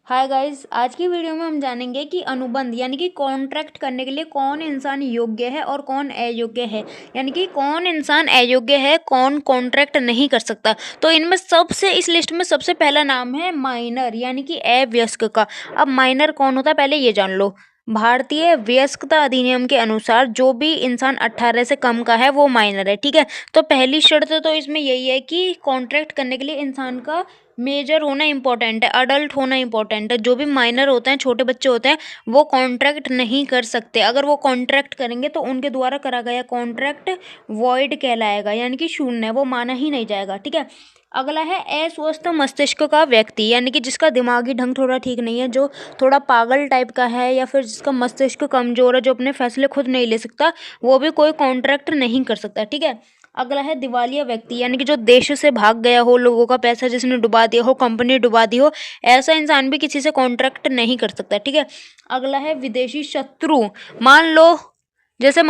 Hi guys, आज की video में हम जानेंगे कि अनुबंध यानी कि कॉन्ट्रैक्ट करने के लिए कौन इंसान योग्य है और कौन अयोग्य है। यानी कि कौन इंसान अयोग्य है, कौन कॉन्ट्रैक्ट नहीं कर सकता। तो इनमें सबसे इस लिस्ट में सबसे पहला नाम है माइनर यानी कि अवयस्क का। अब माइनर कौन होता है पहले ये जान लो। भारतीय वयस्कता अधिनियम के अनुसार जो भी इंसान 18 से कम का है वो माइनर है। ठीक है, तो पहली शर्त तो इसमें यही है कि कॉन्ट्रैक्ट करने के लिए इंसान का मेजर होना इंपॉर्टेंट है, अडल्ट होना इंपॉर्टेंट है। जो भी माइनर होते हैं, छोटे बच्चे होते हैं, वो कॉन्ट्रैक्ट नहीं कर सकते। अगर वो कॉन्ट्रैक्ट करेंगे तो उनके द्वारा करा गया कॉन्ट्रैक्ट वॉइड कहलाएगा, यानी कि शून्य है, वो माना ही नहीं जाएगा। ठीक है, अगला है अस्वस्थ मस्तिष्क का व्यक्ति, यानी कि जिसका दिमागी ढंग थोड़ा ठीक नहीं है, जो थोड़ा पागल टाइप का है या फिर जिसका मस्तिष्क कमजोर है, जो अपने फैसले खुद नहीं ले सकता, वो भी कोई कॉन्ट्रैक्ट नहीं कर सकता। ठीक है, अगला है दिवालिया व्यक्ति, यानी कि जो देश से भाग गया हो, लोगों का पैसा जिसने डुबा दिया हो, कंपनी डुबा दी हो, ऐसा इंसान भी किसी से कॉन्ट्रैक्ट नहीं कर सकता। ठीक है, अगला है विदेशी शत्रु। मान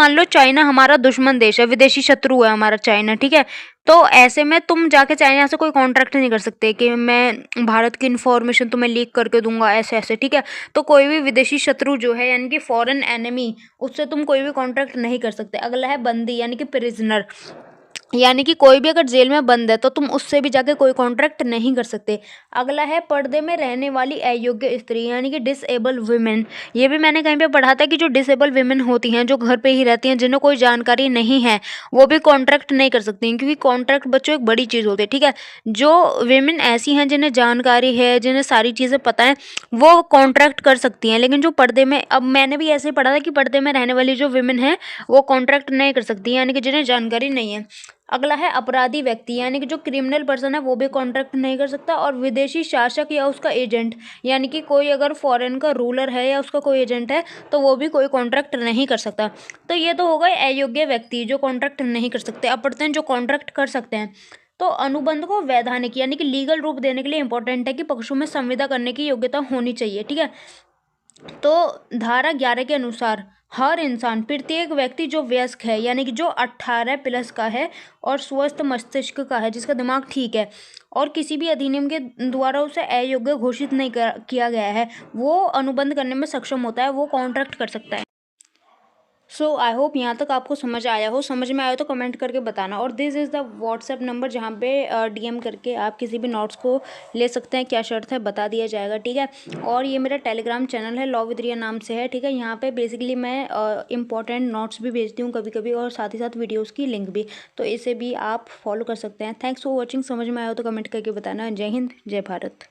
लो चाइना हमारा दुश्मन देश है, विदेशी शत्रु है हमारा चाइना। ठीक है, तो ऐसे में तुम जाके चाइना से कोई कॉन्ट्रैक्ट नहीं कर सकते कि मैं भारत की इन्फॉर्मेशन तुम्हें लीक करके दूंगा, ऐसे ऐसे। ठीक है, तो कोई भी विदेशी शत्रु जो है यानी कि फॉरेन एनिमी, उससे तुम कोई भी कॉन्ट्रैक्ट नहीं कर सकते। अगला है बंदी यानी कि प्रिजनर, यानी कि कोई भी अगर जेल में बंद है तो तुम उससे भी जाके कोई कॉन्ट्रैक्ट नहीं कर सकते। अगला है पर्दे में रहने वाली अयोग्य स्त्री, यानी कि डिसेबल वुमेन। ये भी मैंने कहीं पे पढ़ा था कि जो डिसेबल वुमेन होती हैं, जो घर पे ही रहती हैं, जिन्हें कोई जानकारी नहीं है, वो भी कॉन्ट्रैक्ट नहीं कर सकती हैं, क्योंकि कॉन्ट्रैक्ट बच्चों एक बड़ी चीज़ होती है। ठीक है, जो वुमेन ऐसी हैं जिन्हें जानकारी है, जिन्हें सारी चीज़ें पता है, वो कॉन्ट्रैक्ट कर सकती हैं। लेकिन जो पर्दे में, अब मैंने भी ऐसे ही पढ़ा था कि पर्दे में रहने वाली जो वुमेन है वो कॉन्ट्रैक्ट नहीं कर सकती, यानी कि जिन्हें जानकारी नहीं है। अगला है अपराधी व्यक्ति, यानी कि जो क्रिमिनल पर्सन है वो भी कॉन्ट्रैक्ट नहीं कर सकता। और विदेशी शासक या उसका एजेंट, यानी कि कोई अगर फॉरेन का रूलर है या उसका कोई एजेंट है तो वो भी कोई कॉन्ट्रैक्ट नहीं कर सकता। तो ये तो हो गए अयोग्य व्यक्ति जो कॉन्ट्रैक्ट नहीं कर सकते। अब पढ़ते हैं जो कॉन्ट्रैक्ट कर सकते हैं। तो अनुबंध को वैधानिक यानी कि लीगल रूप देने के लिए इंपॉर्टेंट है कि पक्षों में संविदा करने की योग्यता होनी चाहिए। ठीक है, तो धारा 11 के अनुसार हर इंसान, प्रत्येक व्यक्ति जो वयस्क है, यानी कि जो 18 प्लस का है और स्वस्थ मस्तिष्क का है, जिसका दिमाग ठीक है और किसी भी अधिनियम के द्वारा उसे अयोग्य घोषित नहीं किया गया है, वो अनुबंध करने में सक्षम होता है, वो कॉन्ट्रैक्ट कर सकता है। सो आई होप यहाँ तक आपको समझ आया हो। समझ में आया तो कमेंट करके बताना। और this is the WhatsApp number जहाँ पे डीएम करके आप किसी भी नोट्स को ले सकते हैं, क्या शर्त है बता दिया जाएगा। ठीक है, और ये मेरा टेलीग्राम चैनल है, लॉ विद रिया नाम से है। ठीक है, यहाँ पे बेसिकली मैं इंपॉर्टेंट नोट्स भी भेजती हूँ कभी कभी, और साथ ही साथ वीडियोज़ की लिंक भी, तो इसे भी आप फॉलो कर सकते हैं। Thanks for watching. समझ में आया हो तो कमेंट करके बताना। जय हिंद, जय भारत।